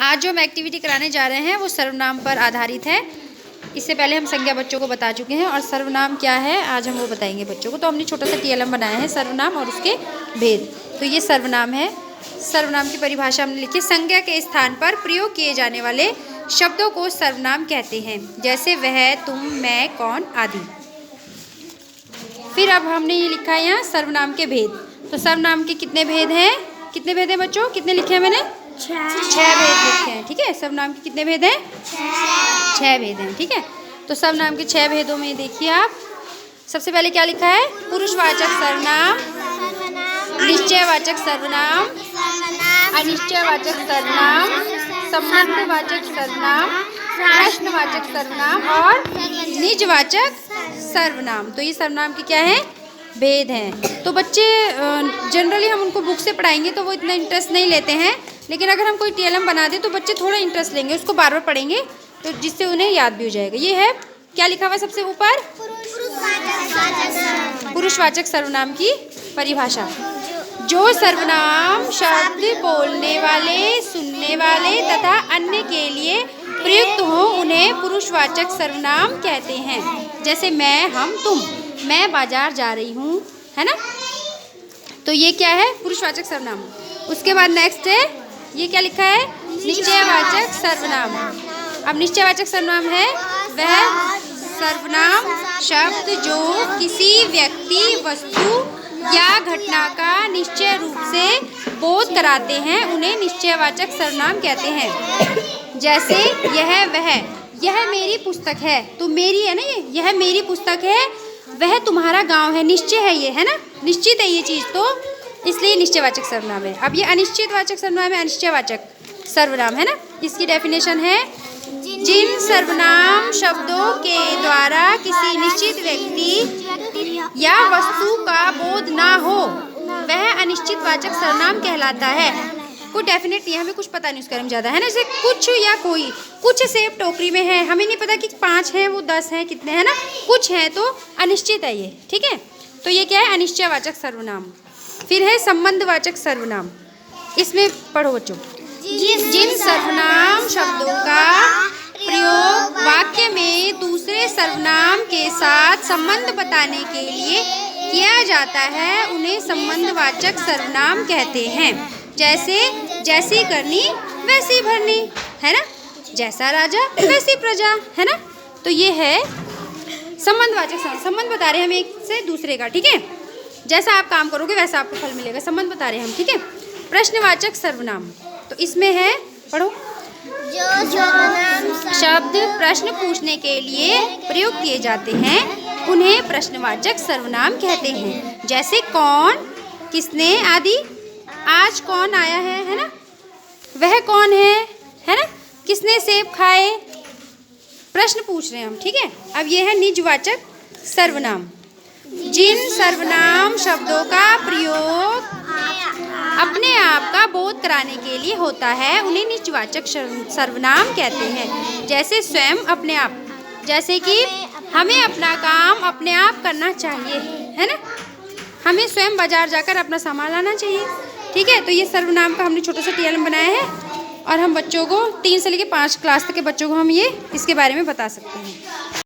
आज जो हम एक्टिविटी कराने जा रहे हैं वो सर्वनाम पर आधारित है। इससे पहले हम संज्ञा बच्चों को बता चुके हैं और सर्वनाम क्या है आज हम वो बताएंगे बच्चों को। तो हमने छोटा सा TLM बनाया है सर्वनाम और उसके भेद। तो ये सर्वनाम है। सर्वनाम की परिभाषा हमने लिखी, संज्ञा के स्थान पर प्रयोग किए जाने वाले शब्दों को सर्वनाम कहते हैं, जैसे वह, तुम, मैं, कौन आदि। फिर अब हमने ये लिखा है यहाँ सर्वनाम के भेद। तो सर्वनाम के कितने भेद हैं? कितने भेद हैं बच्चों? कितने लिखे हैं मैंने? 6 भेद लिखे हैं। ठीक है, सर्वनाम के कितने भेद हैं? 6 भेद हैं। ठीक है, तो सर्वनाम के 6 भेदों में देखिए आप, सबसे पहले क्या लिखा है? पुरुषवाचक सर्वनाम, निश्चयवाचक सर्वनाम, अनिश्चयवाचक सर्वनाम, संबंधवाचक सर्वनाम, प्रश्नवाचक सर्वनाम और निजवाचक सर्वनाम। तो ये सर्वनाम के क्या है? भेद हैं। तो बच्चे जनरली हम उनको बुक से पढ़ाएंगे तो वो इतना इंटरेस्ट नहीं लेते हैं, लेकिन अगर हम कोई TLM बना दें तो बच्चे थोड़ा इंटरेस्ट लेंगे, उसको बार बार पढ़ेंगे तो जिससे उन्हें याद भी हो जाएगा। ये है क्या लिखा हुआ सबसे ऊपर? पुरुषवाचक सर्वनाम की परिभाषा। जो सर्वनाम शब्द बोलने वाले, सुनने वाले तथा अन्य के लिए प्रयुक्त हो उन्हें पुरुषवाचक सर्वनाम कहते हैं। जैसे मैं, हम, तुम। मैं बाजार जा रही हूँ, है ना? तो ये क्या है? पुरुषवाचक सर्वनाम। उसके बाद नेक्स्ट है, ये क्या लिखा है? निश्चयवाचक सर्वनाम। अब निश्चयवाचक सर्वनाम है वह सर्वनाम शब्द जो किसी व्यक्ति, वस्तु या घटना का निश्चय रूप से बोध कराते हैं उन्हें निश्चयवाचक सर्वनाम कहते हैं। जैसे यह, वह, यह मेरी पुस्तक है। तो मेरी है ना, यह मेरी पुस्तक है, वह तुम्हारा गांव है। निश्चय है ये, है ना? निश्चित है ये चीज़, तो इसलिए निश्चयवाचक सर्वनाम है। अब ये अनिश्चितवाचक सर्वनाम है, अनिश्चयवाचक सर्वनाम, है ना? इसकी डेफिनेशन है, जिन सर्वनाम शब्दों के द्वारा किसी निश्चित व्यक्ति या वस्तु का बोध ना हो वह अनिश्चितवाचक सर्वनाम कहलाता है। कोई डेफिनेट नहीं है, हमें कुछ पता नहीं उसके बारे में ज़्यादा, है ना? जैसे कुछ या कोई, कुछ सेब टोकरी में है, हमें नहीं पता कि 5 हैं वो 10 हैं कितने, है ना? कुछ है तो अनिश्चित है ये। ठीक है, तो ये क्या है? अनिश्चयवाचक सर्वनाम। फिर है संबंधवाचक सर्वनाम। इसमें पढ़ो बच्चों, जिन सर्वनाम शब्दों का प्रयोग वाक्य में दूसरे सर्वनाम के साथ संबंध बताने के लिए किया जाता है उन्हें संबंधवाचक सर्वनाम कहते हैं। जैसे जैसी करनी वैसी भरनी, है ना? जैसा राजा वैसी प्रजा, है ना? तो ये है संबंधवाचक सर्वनाम। संबंध बता रहे हैं हम एक से दूसरे का। ठीक है, जैसा आप काम करोगे वैसा आपको फल मिलेगा, संबंध बता रहे हैं हम। ठीक है, प्रश्नवाचक सर्वनाम। तो इसमें है, पढ़ो, जो शब्द प्रश्न पूछने के लिए प्रयोग किए जाते हैं उन्हें प्रश्नवाचक सर्वनाम कहते हैं। जैसे कौन, किसने आदि। आज कौन आया है ना? वह कौन है ना? किसने सेब खाए? प्रश्न पूछ रहे हैं हम। ठीक है, अब ये है निजवाचक सर्वनाम। जिन सर्वनाम शब्दों का प्रयोग अपने आप का बोध कराने के लिए होता है उन्हें निजवाचक सर्वनाम कहते हैं। जैसे स्वयं, अपने आप। जैसे कि हमें अपना काम अपने आप करना चाहिए, है ना? हमें स्वयं बाजार जाकर अपना सामान लाना चाहिए। ठीक है, तो ये सर्वनाम का हमने छोटा सा TLM बनाया है और हम बच्चों को 3 से लेकर 5 क्लास तक के बच्चों को हम ये इसके बारे में बता सकते हैं।